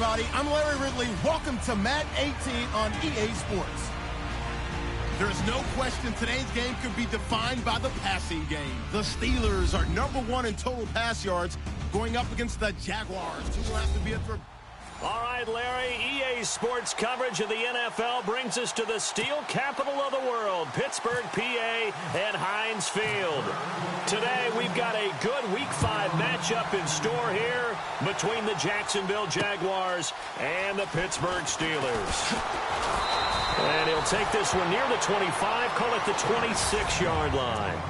everybody. I'm Larry Ridley. Welcome to Madden 18 on EA Sports. There is no question today's game could be defined by the passing game. The Steelers are #1 in total pass yards going up against the Jaguars. Who will have to be a threat? All right, Larry, EA Sports coverage of the NFL brings us to the steel capital of the world, Pittsburgh, PA, and Heinz Field. Today, we've got a good Week 5 matchup in store here between the Jacksonville Jaguars and the Pittsburgh Steelers. And he'll take this one near the 25, call it the 26-yard line.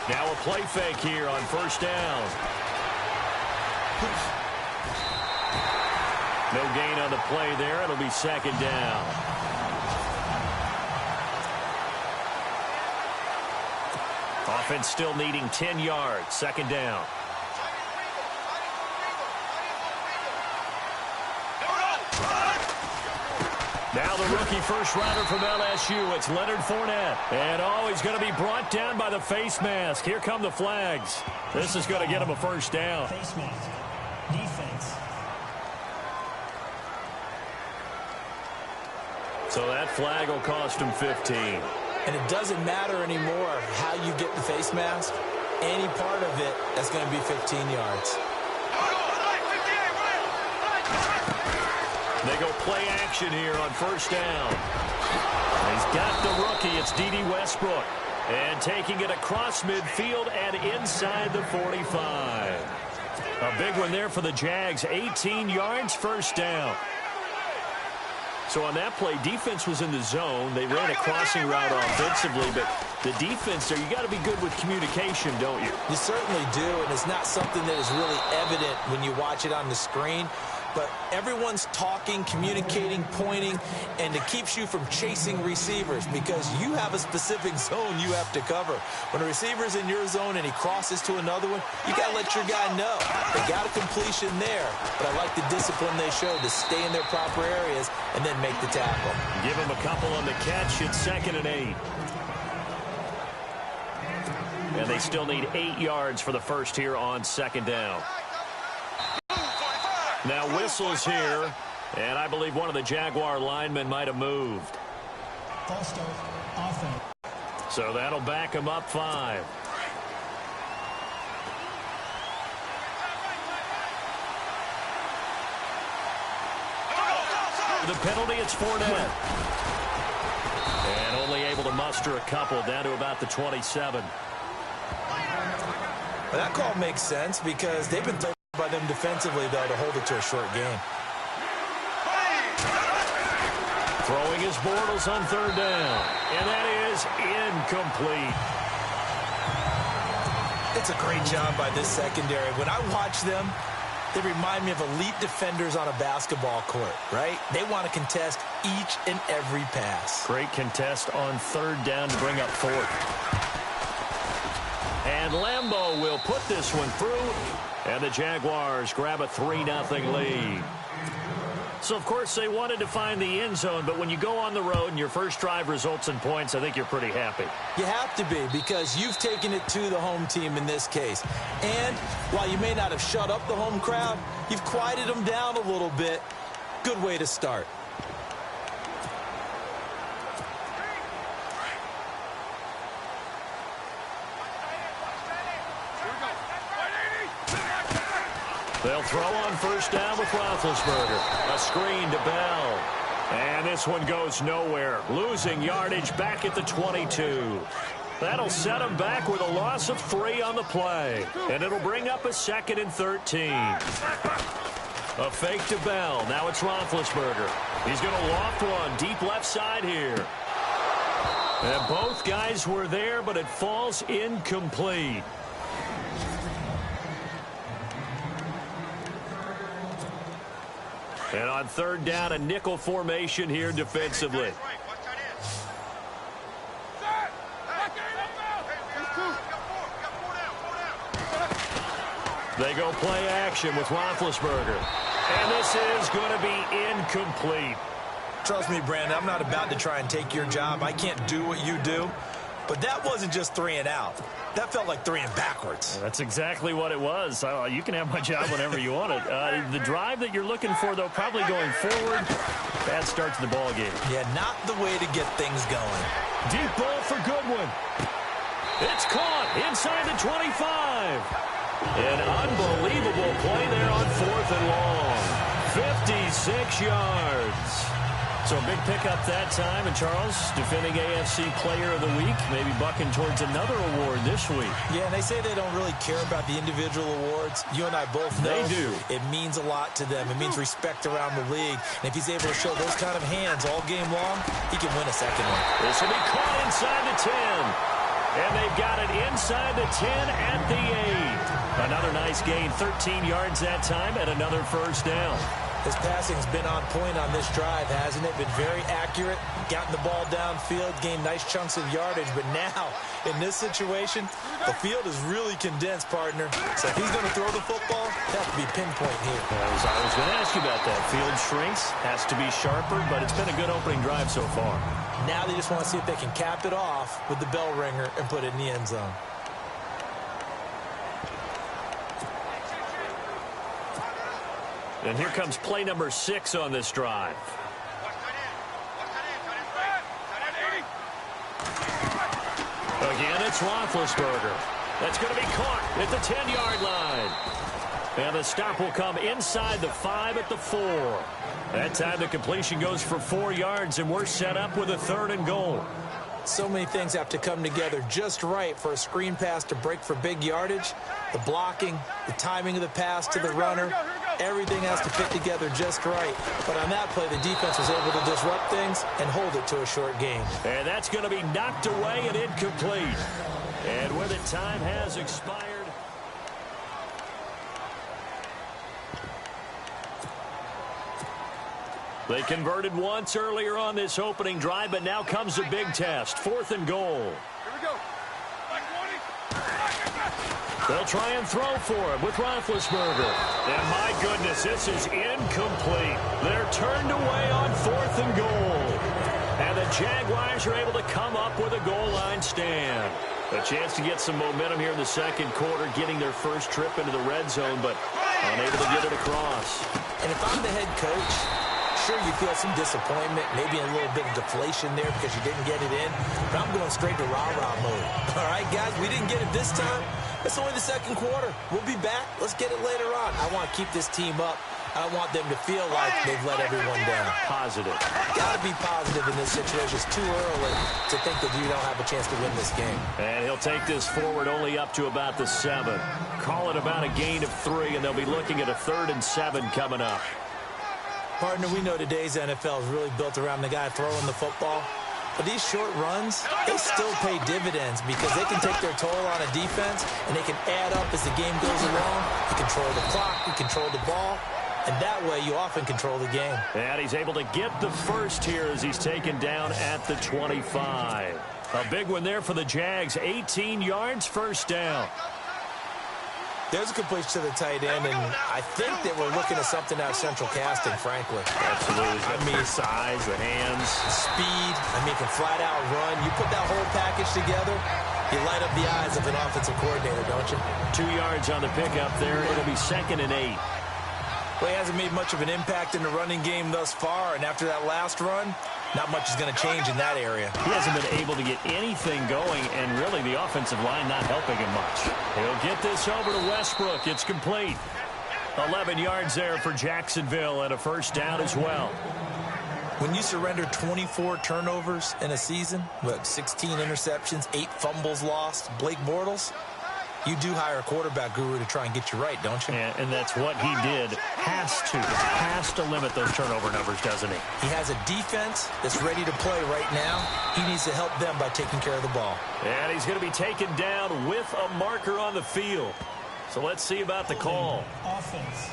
Now a play fake here on first down. No gain on the play there. It'll be second down. Offense still needing 10 yards. Second down. Now the rookie first rounder from LSU, it's Leonard Fournette. And he's going to be brought down by the face mask. Here come the flags. This is going to get him a first down. Face mask. Defense. So that flag will cost him 15. And it doesn't matter anymore how you get the face mask. Any part of it, that's going to be 15 yards. They go play action here on first down. He's got the rookie. It's D.D. Westbrook. And taking it across midfield and inside the 45. A big one there for the Jags. 18 yards, first down. So on that play, defense was in the zone. They ran a crossing route offensively, but the defense there, you got to be good with communication, don't you? You certainly do, and it's not something that is really evident when you watch it on the screen. But everyone's talking, communicating, pointing, and it keeps you from chasing receivers because you have a specific zone you have to cover. When a receiver's in your zone and he crosses to another one, you got to let your guy know. They got a completion there, but I like the discipline they showed to stay in their proper areas and then make the tackle. Give him a couple on the catch. It's 2nd and 8. And they still need 8 yards for the first here on second down. Now whistles here, and I believe one of the Jaguar linemen might have moved. False start. Offense. So that'll back him up 5. The penalty, it's Fournette. And only able to muster a couple down to about the 27. Well, that call makes sense because they've been told by them defensively, though, to hold it to a short game. Throwing his Bortles on third down. And that is incomplete. It's a great job by this secondary. When I watch them, they remind me of elite defenders on a basketball court, right? They want to contest each and every pass. Great contest on third down to bring up 4th. And Lambeau will put this one through. And the Jaguars grab a 3-0 lead. So, of course, they wanted to find the end zone, but when you go on the road and your first drive results in points, I think you're pretty happy. You have to be because you've taken it to the home team in this case. And while you may not have shut up the home crowd, you've quieted them down a little bit. Good way to start. They'll throw on first down with Roethlisberger. A screen to Bell. And this one goes nowhere. Losing yardage back at the 22. That'll set him back with a loss of 3 on the play. And it'll bring up a 2nd and 13. A fake to Bell. Now it's Roethlisberger. He's going to loft one deep left side here. And both guys were there, but it falls incomplete. And on third down, a nickel formation here defensively. They go play action with Roethlisberger. And this is going to be incomplete. Trust me, Brandon, I'm not about to try and take your job. I can't do what you do. But that wasn't just 3 and out. That felt like 3 and backwards. That's exactly what it was. You can have my job whenever you want it. The drive that you're looking for, though, probably going forward. Bad start to the ball game. Yeah, not the way to get things going. Deep ball for Goodwin. It's caught inside the 25. An unbelievable play there on 4th and long. 56 yards. So a big pickup that time. And Charles, defending AFC Player of the Week, maybe bucking towards another award this week. Yeah, and they say they don't really care about the individual awards. You and I both know they do. It means a lot to them. It means respect around the league. And if he's able to show those kind of hands all game long, he can win a second one. This will be caught inside the 10. And they've got it inside the 10 at the 8. Another nice gain, 13 yards that time, and another first down. His passing's been on point on this drive, hasn't it? Been very accurate, gotten the ball downfield, gained nice chunks of yardage. But now, in this situation, the field is really condensed, partner. So if he's going to throw the football, that have to be pinpoint here. I was going to ask you about that. Field shrinks, has to be sharper, but it's been a good opening drive so far. Now they just want to see if they can cap it off with the bell ringer and put it in the end zone. And here comes play number 6 on this drive. Again, it's Roethlisberger. That's going to be caught at the 10-yard line. And the stop will come inside the 5 at the 4. That time the completion goes for 4 yards, and we're set up with a 3rd and goal. So many things have to come together just right for a screen pass to break for big yardage. The blocking, the timing of the pass to the runner, everything has to fit together just right. But on that play, the defense was able to disrupt things and hold it to a short game. And that's going to be knocked away and incomplete. And with it, time has expired. They converted once earlier on this opening drive, but now comes a big test. 4th and goal. Here we go. They'll try and throw for it with Roethlisberger. And my goodness, this is incomplete. They're turned away on 4th and goal. And the Jaguars are able to come up with a goal line stand. A chance to get some momentum here in the second quarter, getting their first trip into the red zone, but unable to get it across. And if I'm the head coach, sure, you feel some disappointment, maybe a little bit of deflation there because you didn't get it in. But I'm going straight to rah-rah mode. All right, guys, we didn't get it this time. It's only the second quarter. We'll be back. Let's get it later on. I want to keep this team up. I don't want them to feel like they've let everyone down. Positive. Got to be positive in this situation. It's too early to think that you don't have a chance to win this game. And he'll take this forward only up to about the 7. Call it about a gain of 3, and they'll be looking at a 3rd and 7 coming up. Partner, we know today's NFL is really built around the guy throwing the football. But these short runs, they still pay dividends because they can take their toll on a defense and they can add up as the game goes along. You control the clock, you control the ball, and that way you often control the game. And he's able to get the first here as he's taken down at the 25. A big one there for the Jags, 18 yards, first down. There's a completion to the tight end, and I think that we're looking at something out of central casting, frankly. Absolutely. I mean, size, the hands. Speed. I mean, can flat out run. You put that whole package together, you light up the eyes of an offensive coordinator, don't you? 2 yards on the pickup there. It'll be 2nd and 8. Well, he hasn't made much of an impact in the running game thus far, and after that last run, not much is going to change in that area. He hasn't been able to get anything going, and really the offensive line not helping him much. He'll get this over to Westbrook. It's complete. 11 yards there for Jacksonville and a first down as well. When you surrender 24 turnovers in a season, 16 interceptions, 8 fumbles lost, Blake Bortles, you do hire a quarterback guru to try and get you right, don't you? And that's what he did. Has to limit those turnover numbers, doesn't he? He has a defense that's ready to play right now. He needs to help them by taking care of the ball. And he's going to be taken down with a marker on the field. So let's see about the call. Offense.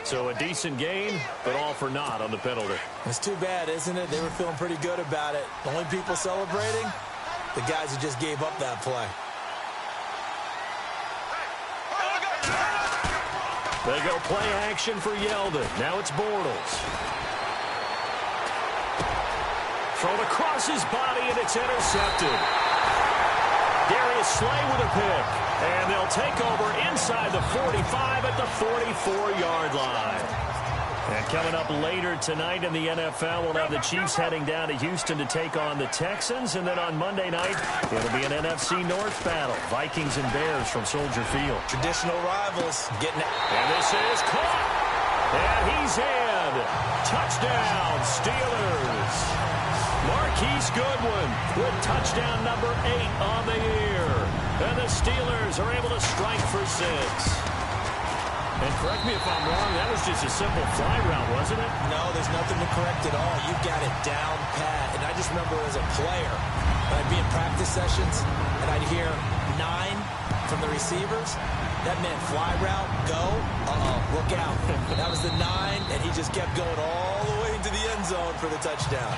So a decent gain, but all for naught on the penalty. It's too bad, isn't it? They were feeling pretty good about it. The only people celebrating, the guys who just gave up that play. They go play action for Yeldon. Now it's Bortles. Thrown across his body, and it's intercepted. Darius Slay with a pick. And they'll take over inside the 45 at the 44-yard line. And coming up later tonight in the NFL, we'll have the Chiefs heading down to Houston to take on the Texans. And then on Monday night, it'll be an NFC North battle. Vikings and Bears from Soldier Field. Traditional rivals getting it. And this is caught. And he's in. Touchdown, Steelers. Marquise Goodwin with touchdown number 8 on the year. And the Steelers are able to strike for 6. And correct me if I'm wrong, that was just a simple fly route, wasn't it? No, there's nothing to correct at all. You got it down pat. And I just remember as a player, when I'd be in practice sessions, and I'd hear 9 from the receivers. That meant fly route, go, look out. That was the 9, and he just kept going all the way into the end zone for the touchdown.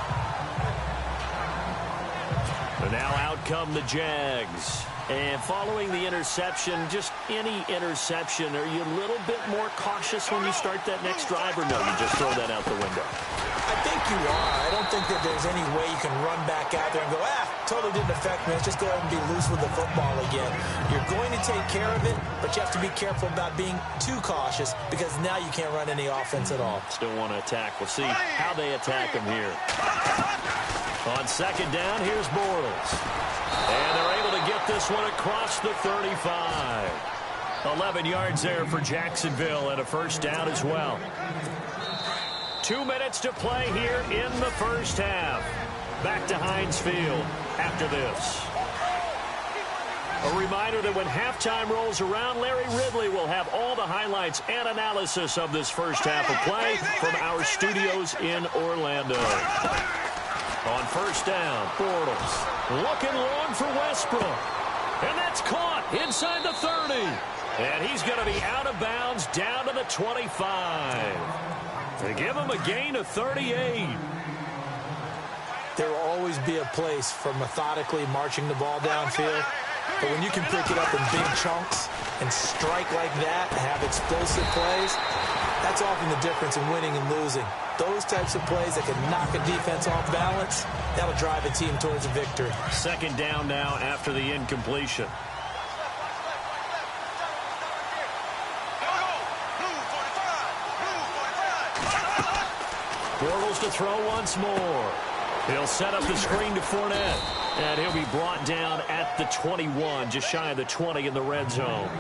And now out come the Jags. And following the interception, just any interception, are you a little bit more cautious when you start that next drive, or no, you just throw that out the window? I think you are. I don't think that there's any way you can run back out there and go, totally didn't affect me. Let's just go ahead and be loose with the football again. You're going to take care of it, but you have to be careful about being too cautious because now you can't run any offense at all. Still want to attack. We'll see how they attack him here. On second down, here's Bortles. And they're able to get this one across the 35. 11 yards there for Jacksonville and a first down as well. 2 minutes to play here in the first half. Back to Heinz Field after this. A reminder that when halftime rolls around, Larry Ridley will have all the highlights and analysis of this first half of play from our studios in Orlando. On first down, Bortles looking long for Westbrook. And that's caught inside the 30. And he's going to be out of bounds down to the 25. They give him a gain of 38. There will always be a place for methodically marching the ball downfield. But when you can pick it up in big chunks and strike like that and have explosive plays, that's often the difference in winning and losing. Those types of plays that can knock a defense off balance, that'll drive a team towards a victory. Second down now after the incompletion. Bortles to throw once more. He'll set up the screen to Fournette. And he'll be brought down at the 21, just shy of the 20 in the red zone.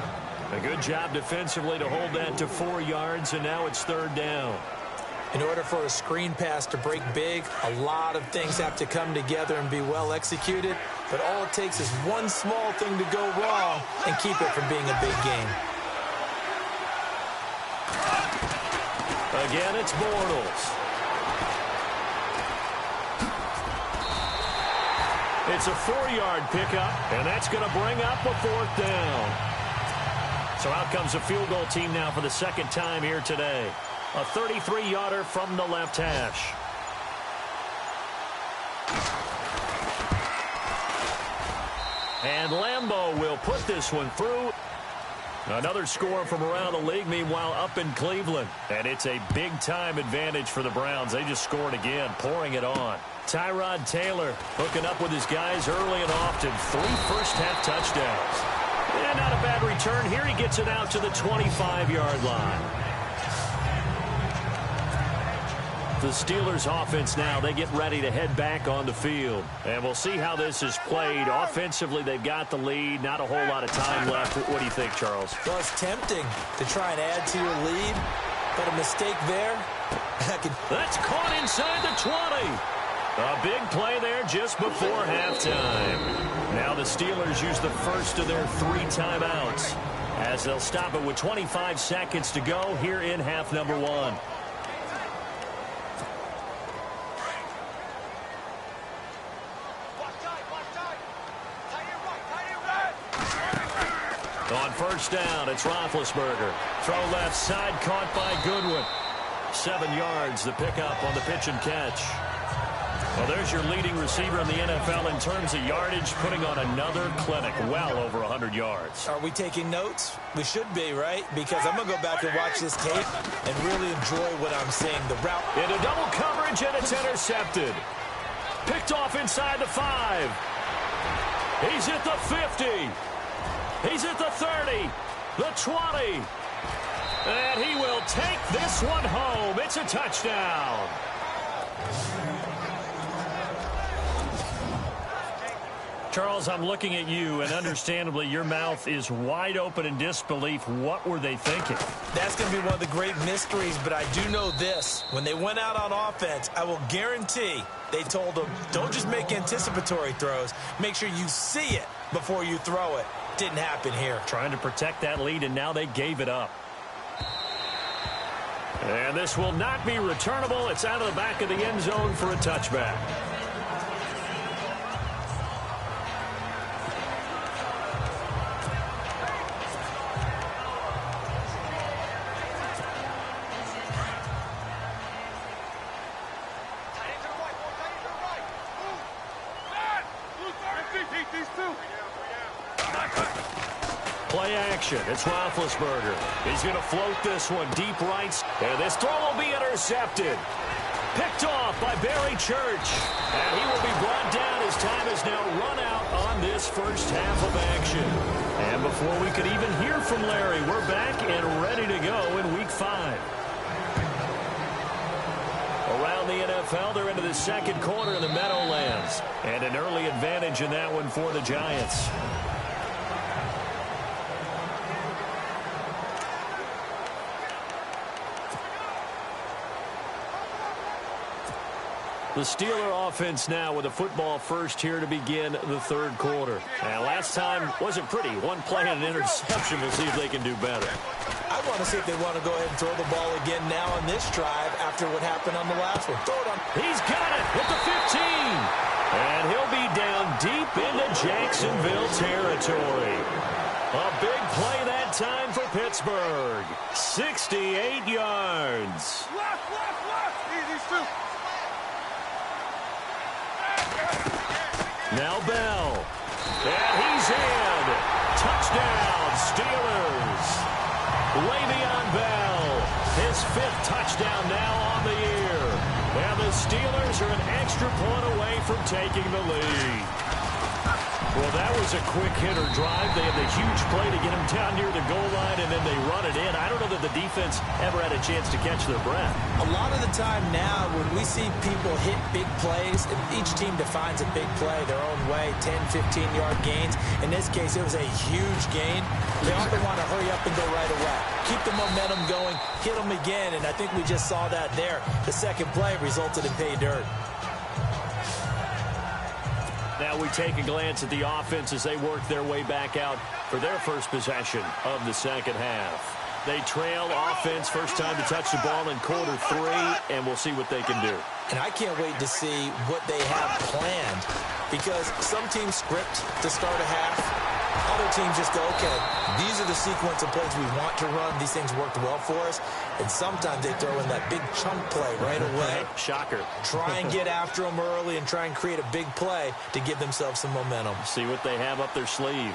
A good job defensively to hold that to 4 yards, and now it's third down. In order for a screen pass to break big, a lot of things have to come together and be well executed. But all it takes is one small thing to go wrong and keep it from being a big game. Again, it's Bortles. It's a 4-yard pickup, and that's going to bring up a fourth down. So out comes a field goal team now for the second time here today. A 33-yarder from the left hash. And Lambeau will put this one through. Another score from around the league, meanwhile, up in Cleveland. And it's a big-time advantage for the Browns. They just scored again, pouring it on. Tyrod Taylor hooking up with his guys early and often. 3 first-half touchdowns. And not a bad return. Here he gets it out to the 25-yard line. The Steelers offense now, they get ready to head back on the field. And we'll see how this is played. Offensively, they've got the lead. Not a whole lot of time left. What do you think, Charles? Well, it's tempting to try and add to your lead, but a mistake there. That's caught inside the 20. A big play there just before halftime. Now the Steelers use the first of their 3 timeouts as they'll stop it with 25 seconds to go here in half number 1. On first down, it's Roethlisberger. Throw left side, caught by Goodwin. 7 yards, the pickup on the pitch and catch. Well, there's your leading receiver in the NFL in terms of yardage, putting on another clinic, well over 100 yards. Are we taking notes? We should be, right? Because I'm going to go back and watch this tape and really enjoy what I'm seeing. The route. Into double coverage, and it's intercepted. Picked off inside the 5. He's at the 50. He's at the 30. The 20. And he will take this one home. It's a touchdown. Charles, I'm looking at you, and understandably, your mouth is wide open in disbelief. What were they thinking? That's going to be one of the great mysteries, but I do know this. When they went out on offense, I will guarantee they told them, don't just make anticipatory throws. Make sure you see it before you throw it. Didn't happen here. Trying to protect that lead, and now they gave it up. And this will not be returnable. It's out of the back of the end zone for a touchback. Play action. It's Roethlisberger. He's going to float this one deep right. And this throw will be intercepted. Picked off by Barry Church. And he will be brought down. His time is now run out on this first half of action. And before we could even hear from Larry, we're back and ready to go in Week 5. Around the NFL, they're into the second quarter in the Meadowlands. And an early advantage in that one for the Giants. The Steeler offense now with a football first here to begin the third quarter. And last time wasn't pretty. One play and an interception. We'll see if they can do better. I want to see if they want to go ahead and throw the ball again now on this drive after what happened on the last one. Throw it on. He's got it at the 15. And he'll be down deep into Jacksonville territory. A big play that time for Pittsburgh. 68 yards. Now Bell. And he's in. Touchdown, Steelers. Le'Veon Bell. His 5th touchdown now on the year. And the Steelers are an extra point away from taking the lead. Well, that was a quick hitter drive. They had the huge play to get him down near the goal line, and then they run it in. I don't know that the defense ever had a chance to catch their breath. A lot of the time now when we see people hit big plays, and each team defines a big play their own way, 10, 15-yard gains. In this case, it was a huge gain. They often want to hurry up and go right away. Keep the momentum going, hit them again, and I think we just saw that there. The second play resulted in pay dirt. Now we take a glance at the offense as they work their way back out for their first possession of the second half. They trail offense first time to touch the ball in quarter 3, and we'll see what they can do. And I can't wait to see what they have planned, because some teams script to start a half. Other teams just go, okay, these are the sequence of plays we want to run. These things worked well for us. And sometimes they throw in that big chunk play right away. Shocker. Try and get after them early and try and create a big play to give themselves some momentum. See what they have up their sleeve.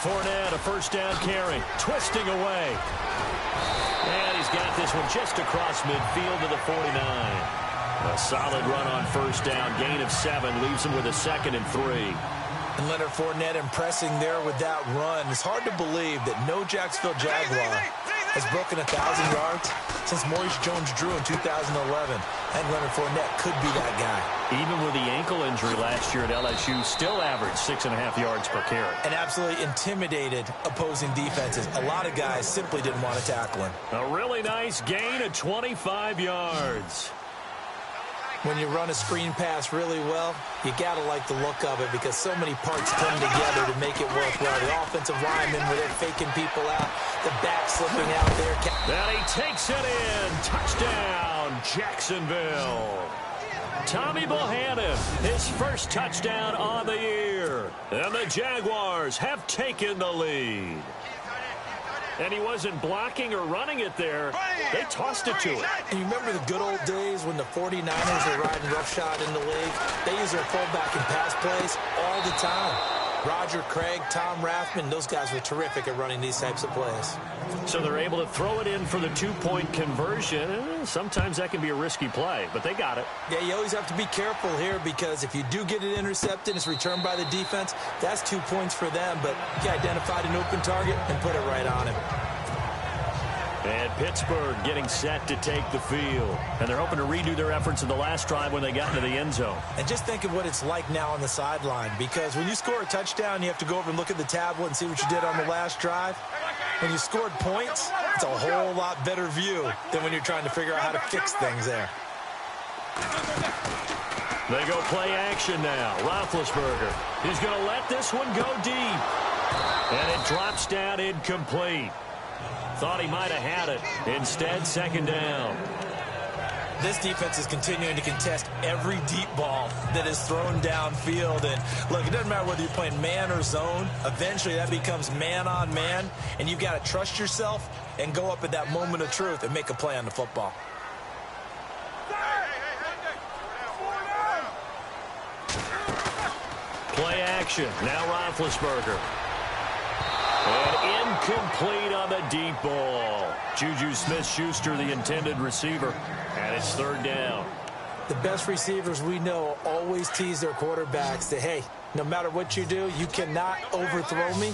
Fournette, a first down carry, twisting away. And he's got this one just across midfield to the 49. A solid run on first down, gain of 7, leaves him with a 2nd and 3. And Leonard Fournette impressing there with that run. It's hard to believe that no Jacksonville Jaguar has broken 1,000 yards since Maurice Jones-Drew in 2011. And Leonard Fournette could be that guy. Even with the ankle injury last year at LSU, still averaged 6.5 yards per carry. And absolutely intimidated opposing defenses. A lot of guys simply didn't want to tackle him. A really nice gain of 25 yards. When you run a screen pass really well, you got to like the look of it because so many parts come together to make it work well. The offensive lineman with it faking people out, the back slipping out there. Then he takes it in. Touchdown, Jacksonville. Tommy Bohannon, his first touchdown on the year. And the Jaguars have taken the lead. And he wasn't blocking or running it there. They tossed it to him. And you remember the good old days when the 49ers were riding roughshod in the league? They use their fullback in pass plays all the time. Roger Craig, Tom Rathman, those guys were terrific at running these types of plays. So they're able to throw it in for the two-point conversion. Sometimes that can be a risky play, but they got it. Yeah, you always have to be careful here because if you do get it intercepted, it's returned by the defense, that's 2 points for them, but you identified an open target and put it right on him. And Pittsburgh getting set to take the field. And they're hoping to redo their efforts in the last drive when they got into the end zone. And just think of what it's like now on the sideline, because when you score a touchdown, you have to go over and look at the tablet and see what you did on the last drive. When you scored points, it's a whole lot better view than when you're trying to figure out how to fix things there. They go play action now. Roethlisberger. He's going to let this one go deep. And it drops down incomplete. Thought he might have had it. Instead, second down. This defense is continuing to contest every deep ball that is thrown downfield. And, look, it doesn't matter whether you're playing man or zone. Eventually, that becomes man-on-man, and you've got to trust yourself and go up at that moment of truth and make a play on the football. Play action. Now Roethlisberger. And incomplete on the deep ball. Juju Smith-Schuster, the intended receiver. And it's third down. The best receivers we know always tease their quarterbacks that, hey, no matter what you do, you cannot overthrow me.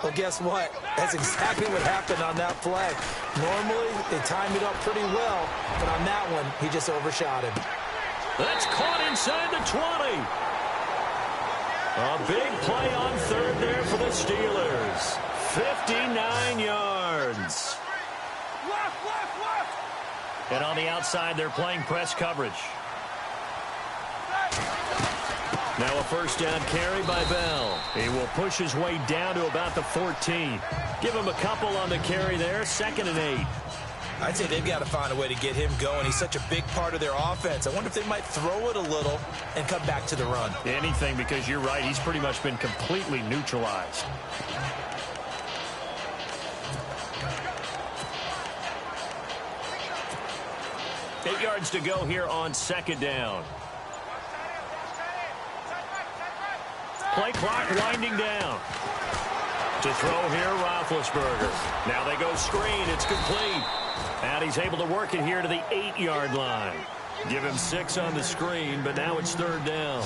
Well, guess what? That's exactly what happened on that play. Normally, they time it up pretty well, but on that one, he just overshot him. That's caught inside the 20. A big play on third there for the Steelers. 59 yards. And on the outside, they're playing press coverage. Now a first down carry by Bell. He will push his way down to about the 14. Give him a couple on the carry there. 2nd and 8. I'd say they've got to find a way to get him going. He's such a big part of their offense. I wonder if they might throw it a little and come back to the run. Anything, because you're right. He's pretty much been completely neutralized. Eight yards to go here on second down. Play clock winding down. To throw here, Roethlisberger. Now they go screen. It's complete. And he's able to work it here to the 8-yard line. Give him 6 on the screen, but now it's third down.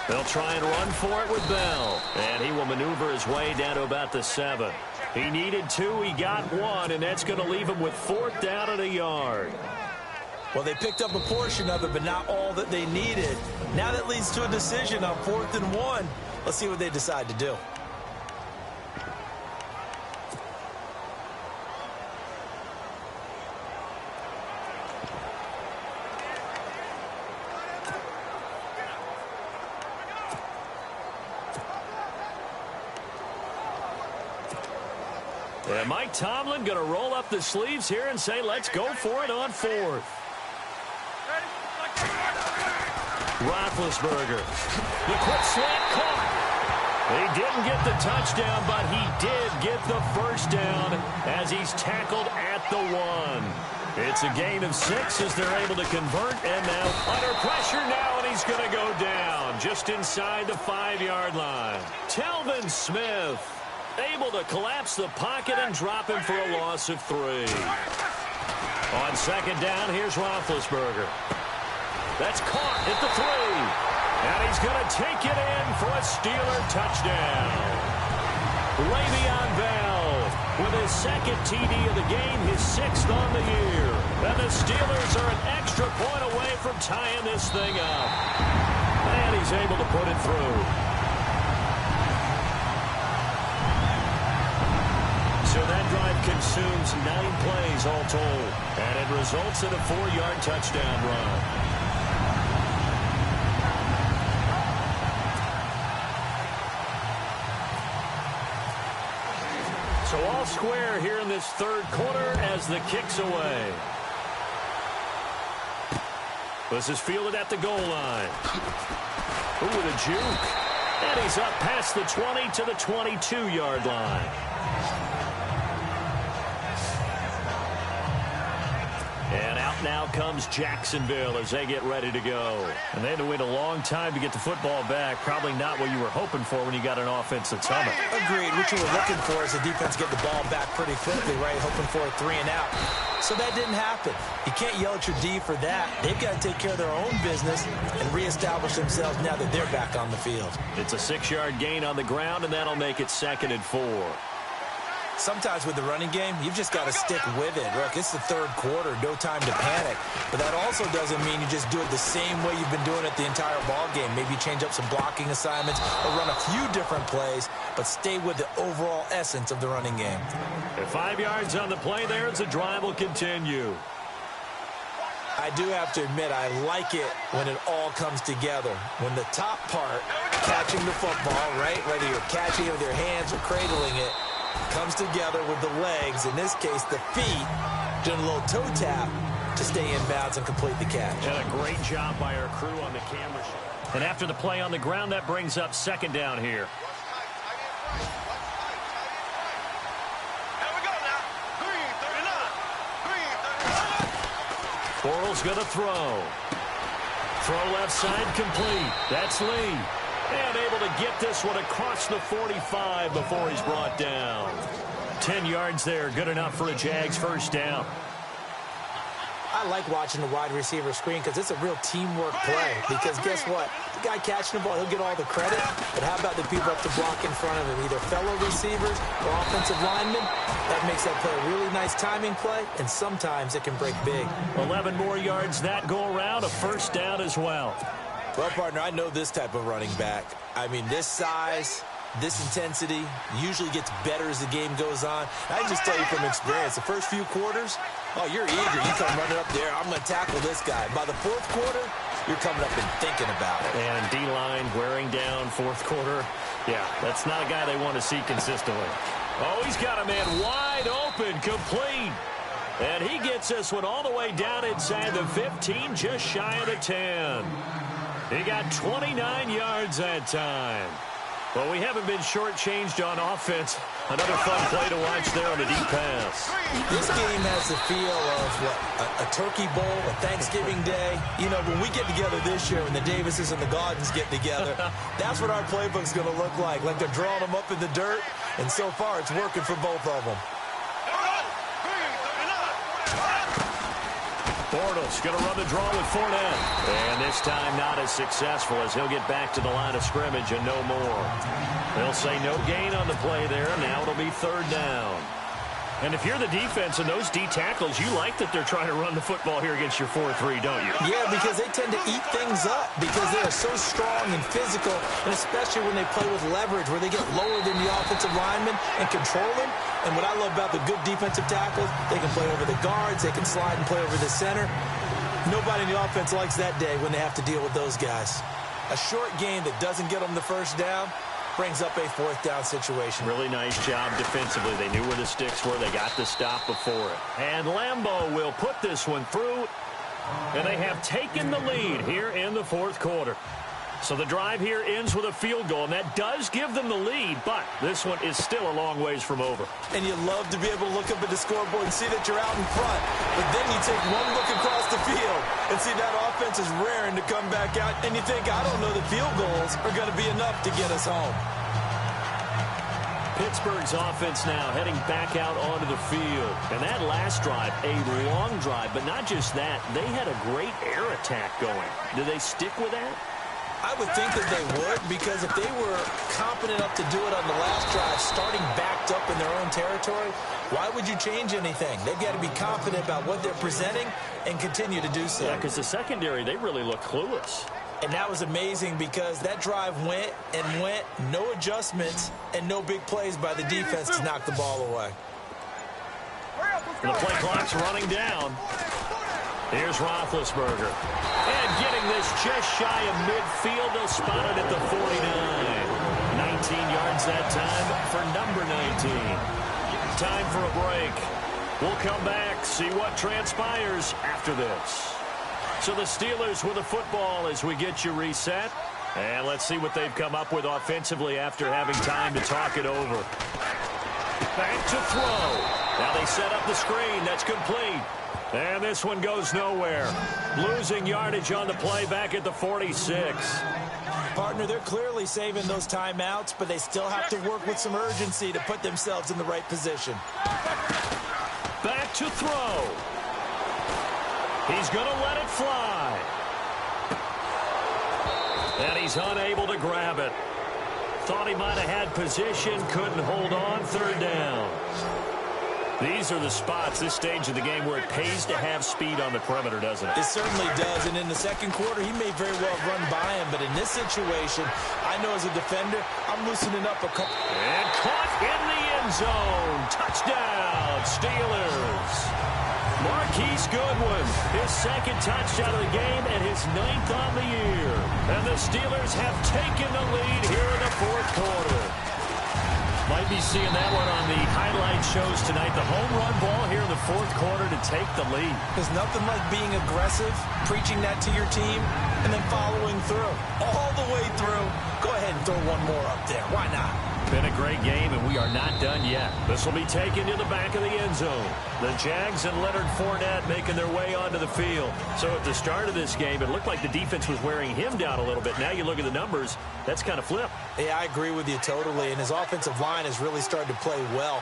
They'll try and run for it with Bell. And he will maneuver his way down to about the 7. He needed 2. He got 1, and that's going to leave him with 4th down and a yard. Well, they picked up a portion of it, but not all that they needed. Now that leads to a decision on 4th and 1. Let's see what they decide to do. And Mike Tomlin going to roll up the sleeves here and say, let's go for it on 4th. Roethlisberger. The quick slant caught. He didn't get the touchdown, but he did get the first down as he's tackled at the 1. It's a gain of 6 as they're able to convert, and now under pressure now, and he's going to go down just inside the 5-yard line. Telvin Smith able to collapse the pocket and drop him for a loss of 3. On second down, here's Roethlisberger. That's caught at the 3. And he's going to take it in for a Steeler touchdown. Le'Veon Bell with his 2nd TD of the game, his 6th on the year. And the Steelers are an extra point away from tying this thing up. And he's able to put it through. So that drive consumes 9 plays all told. And it results in a 4-yard touchdown run. So all square here in this third quarter as the kick's away. This is fielded at the goal line. Ooh, with a juke. And he's up past the 20 to the 22-yard line. And out now comes Jacksonville as they get ready to go. And they had to wait a long time to get the football back. Probably not what you were hoping for when you got an offense that's humming. Agreed. What you were looking for is the defense get the ball back pretty quickly, right? Hoping for a 3 and out. So that didn't happen. You can't yell at your D for that. They've got to take care of their own business and reestablish themselves now that they're back on the field. It's a 6-yard gain on the ground, and that'll make it 2nd and 4. Sometimes with the running game, you've just got to stick with it. Look, it's the third quarter, no time to panic. But that also doesn't mean you just do it the same way you've been doing it the entire ball game. Maybe change up some blocking assignments or run a few different plays, but stay with the overall essence of the running game. At 5 yards on the play there as the drive will continue. I do have to admit, I like it when it all comes together. When the top part, catching the football, right, whether you're catching it with your hands or cradling it, comes together with the legs, in this case the feet, doing a little toe tap to stay in bounds and complete the catch. And a great job by our crew on the camera shot. And after the play on the ground, that brings up 2nd down here. Bortles going to throw. Throw left side complete. That's Lee. And able to get this one across the 45 before he's brought down. 10 yards there. Good enough for a Jags first down. I like watching the wide receiver screen because it's a real teamwork play. Because guess what? The guy catching the ball, he'll get all the credit. But how about the people up to block in front of him? Either fellow receivers or offensive linemen. That makes that play a really nice timing play. And sometimes it can break big. 11 more yards that go around. A first down as well. Well, partner, I know this type of running back. I mean, this size, this intensity usually gets better as the game goes on. I can just tell you from experience, the first few quarters, oh, you're eager. You come running up there, I'm going to tackle this guy. By the fourth quarter, you're coming up and thinking about it. And D-line wearing down fourth quarter. Yeah, that's not a guy they want to see consistently. Oh, he's got a man wide open, complete. And he gets this one all the way down inside the 15, just shy of the 10. He got 29 yards that time. Well, we haven't been shortchanged on offense. Another fun play to watch there on the deep pass. This game has the feel of what, a turkey bowl, a Thanksgiving day. You know, when we get together this year, when the Davises and the Gaudens get together, that's what our playbook's going to look like. Like they're drawing them up in the dirt, and so far it's working for both of them. Bortles going to run the draw with Fournette. And this time not as successful as he'll get back to the line of scrimmage and no more. They'll say no gain on the play there. Now it'll be 3rd down. And if you're the defense and those D tackles, you like that they're trying to run the football here against your 4-3, don't you? Yeah, because they tend to eat things up because they are so strong and physical, and especially when they play with leverage where they get lower than the offensive linemen and control them. And what I love about the good defensive tackles, they can play over the guards, they can slide and play over the center. Nobody in the offense likes that day when they have to deal with those guys. A short game that doesn't get them the first down brings up a 4th down situation. Really nice job defensively. They knew where the sticks were. They got the stop before it. And Lambeau will put this one through. And they have taken the lead here in the 4th quarter. So the drive here ends with a field goal, and that does give them the lead, but this one is still a long ways from over. And you love to be able to look up at the scoreboard and see that you're out in front. But then you take one look across the field and see that offense is raring to come back out, and you think, I don't know that field goals are going to be enough to get us home. Pittsburgh's offense now heading back out onto the field. And that last drive, a long drive, but not just that. They had a great air attack going. Do they stick with that? I would think that they would, because if they were confident enough to do it on the last drive, starting backed up in their own territory, why would you change anything? They've got to be confident about what they're presenting and continue to do so. Yeah, because the secondary, they really look clueless. And that was amazing because that drive went and went, no adjustments, and no big plays by the defense to knock the ball away. The play clock's running down. Here's Roethlisberger. And getting this just shy of midfield. They'll spot it at the 49. 19 yards that time for number 19. time for a break. We'll come back, see what transpires after this. So the Steelers with the football as we get you reset. And let's see what they've come up with offensively after having time to talk it over. Back to throw. Now they set up the screen. That's complete. And this one goes nowhere. Losing yardage on the play back at the 46. Partner, they're clearly saving those timeouts, but they still have to work with some urgency to put themselves in the right position. Back to throw. He's going to let it fly. And he's unable to grab it. Thought he might have had position, couldn't hold on, third down. These are the spots, this stage of the game, where it pays to have speed on the perimeter, doesn't it? It certainly does, and in the second quarter, he may very well run by him, but in this situation, I know as a defender, I'm loosening up a couple. And caught in the end zone. Touchdown, Steelers. Marquise Goodwin, his second touchdown of the game and his 9th on the year. And the Steelers have taken the lead here in the fourth quarter. Might be seeing that one on the highlight shows tonight. The home run ball here in the fourth quarter to take the lead. There's nothing like being aggressive, preaching that to your team, and then following through. All the way through. Go ahead and throw one more up there. Why not? Been a great game, and we are not done yet. This will be taken to the back of the end zone. The Jags and Leonard Fournette making their way onto the field. So at the start of this game, it looked like the defense was wearing him down a little bit. Now you look at the numbers, that's kind of flipped. Yeah, I agree with you totally, and his offensive line has really started to play well.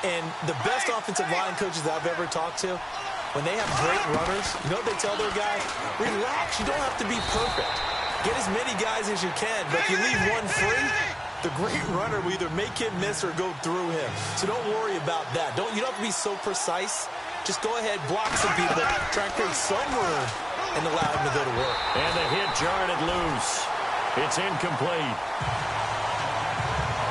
And the best offensive line coaches that I've ever talked to, when they have great runners, you know what they tell their guys? Relax, you don't have to be perfect. Get as many guys as you can, but if you leave one free, the great runner will either make him miss or go through him. So don't worry about that. You don't have to be so precise. Just go ahead, block some people, try and create some room, and allow him to go to work. And the hit jarred it loose. It's incomplete.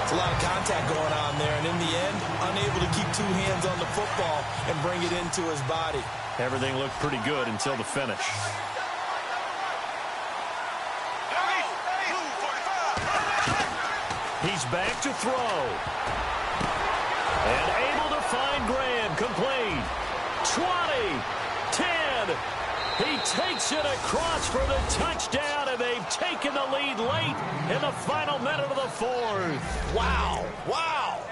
It's a lot of contact going on there, and in the end, unable to keep two hands on the football and bring it into his body. Everything looked pretty good until the finish. He's back to throw. And able to find Graham. Complete. 20. 10. He takes it across for the touchdown, and they've taken the lead late in the final minute of the fourth. Wow. Wow.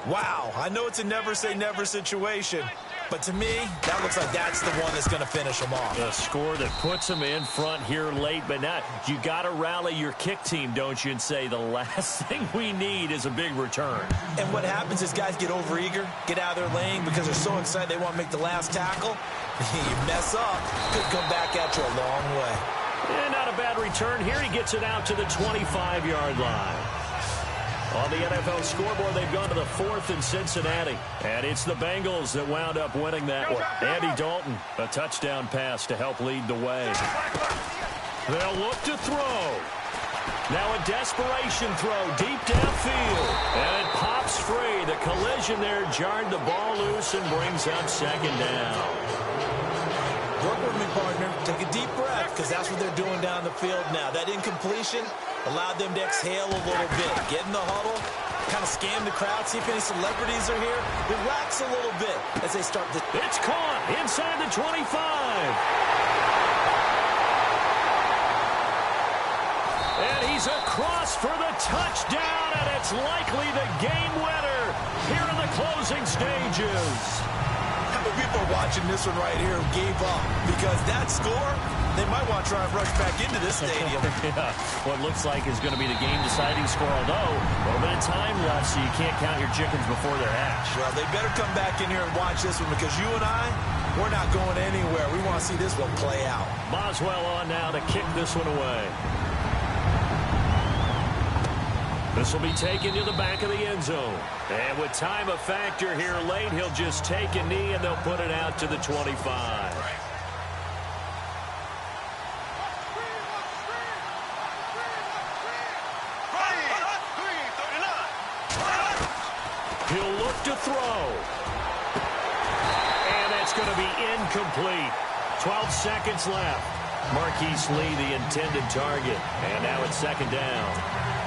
Wow. I know it's a never-say-never situation, but to me, that looks like that's the one that's going to finish them off. A score that puts them in front here late, but not. You got to rally your kick team, don't you, and say the last thing we need is a big return. And what happens is guys get overeager, get out of their lane because they're so excited they want to make the last tackle. You mess up, could come back at you a long way. And not a bad return here. He gets it out to the 25-yard line. On the NFL scoreboard, they've gone to the 4th in Cincinnati. And it's the Bengals that wound up winning that one. Andy Dalton, a touchdown pass to help lead the way. They'll look to throw. Now a desperation throw deep downfield. And it pops free. The collision there jarred the ball loose and brings up second down. Work with me, partner. Take a deep breath, because that's what they're doing down the field now. That incompletion allowed them to exhale a little bit. Get in the huddle, kind of scan the crowd, see if any celebrities are here. Relax a little bit as they start to... It's caught inside the 25. And he's across for the touchdown, and it's likely the game winner here in the closing stages. How many people are watching this one right here who gave up? Because that score, they might want to try and rush back into this stadium. Yeah, what looks like is going to be the game-deciding score, although a little bit of time left, so you can't count your chickens before they're hatched. Well, they better come back in here and watch this one, because you and I, we're not going anywhere. We want to see this one play out. Boswell on now to kick this one away. This will be taken to the back of the end zone. And with time a factor here late, he'll just take a knee and they'll put it out to the 25. He'll look to throw. And that's going to be incomplete. 12 seconds left. Marquise Lee, the intended target. And now it's second down.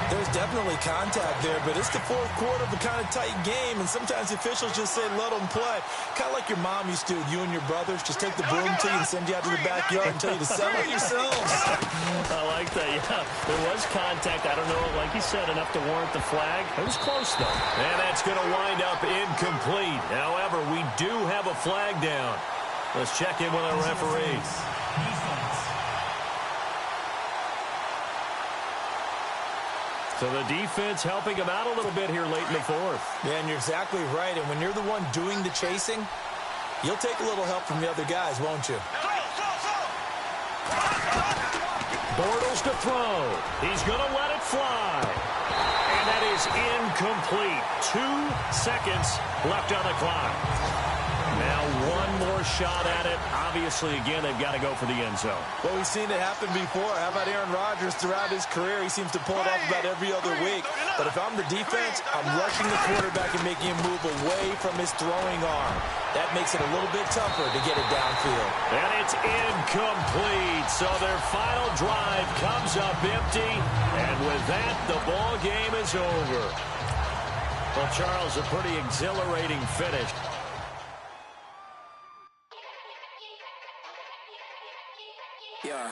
There's definitely contact there, but it's the fourth quarter of a kind of tight game, and sometimes officials just say, let them play. Kind of like your mom used to with you and your brothers. Just take the broom to you and send you out to the backyard and tell you to settle it yourselves. I like that, yeah. There was contact. I don't know, like you said, enough to warrant the flag. It was close, though. And that's going to wind up incomplete. However, we do have a flag down. Let's check in with our referee. Defense. So the defense helping him out a little bit here late in the fourth. Yeah, and you're exactly right. And when you're the one doing the chasing, you'll take a little help from the other guys, won't you? Bortles to throw. He's going to let it fly. And that is incomplete. 2 seconds left on the clock. Now one more shot at it. Obviously, again, they've got to go for the end zone. Well, we've seen it happen before. How about Aaron Rodgers throughout his career? He seems to pull it off about every other week. But if I'm the defense, I'm rushing the quarterback and making him move away from his throwing arm. That makes it a little bit tougher to get it downfield. And it's incomplete. So their final drive comes up empty. And with that, the ball game is over. Well, Charles, a pretty exhilarating finish. Yeah.